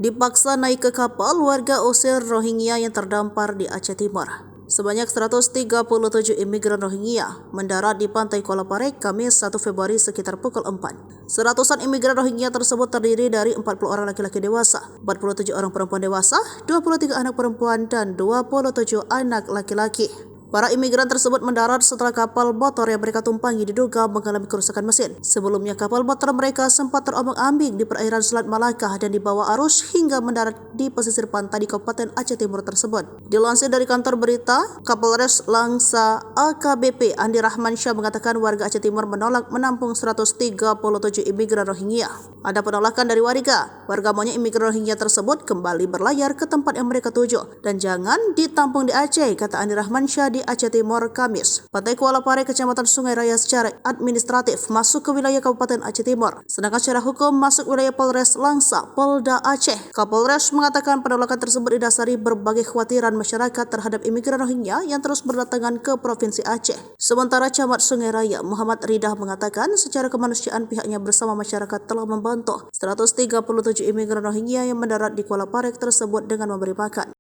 Dipaksa naik ke kapal, warga usir Rohingya yang terdampar di Aceh Timur. Sebanyak 137 imigran Rohingya mendarat di pantai Kuala Parek Kamis 1 Februari sekitar pukul 4. Seratusan imigran Rohingya tersebut terdiri dari 40 orang laki-laki dewasa, 47 orang perempuan dewasa, 23 anak perempuan, dan 27 anak laki-laki. Para imigran tersebut mendarat setelah kapal motor yang mereka tumpangi diduga mengalami kerusakan mesin. Sebelumnya kapal motor mereka sempat terombang-ambing di perairan Selat Malaka dan dibawa arus hingga mendarat di pesisir pantai di Kabupaten Aceh Timur tersebut. Dilansir dari kantor berita, Kapolres Langsa AKBP Andi Rahmansyah mengatakan warga Aceh Timur menolak menampung 137 imigran Rohingya. Ada penolakan dari warga maunya imigran Rohingya tersebut kembali berlayar ke tempat yang mereka tuju dan jangan ditampung di Aceh, kata Andi Rahmansyah di Aceh Timur Kamis. Pantai Kuala Parek, Kecamatan Sungai Raya secara administratif masuk ke wilayah Kabupaten Aceh Timur, sedangkan secara hukum masuk wilayah Polres Langsa, Polda Aceh. Kapolres mengatakan penolakan tersebut didasari berbagai kekhawatiran masyarakat terhadap imigran Rohingya yang terus berdatangan ke Provinsi Aceh. Sementara Camat Sungai Raya Muhammad Ridah mengatakan secara kemanusiaan pihaknya bersama masyarakat telah membantu 137 imigran Rohingya yang mendarat di Kuala Parek tersebut dengan memberi makan.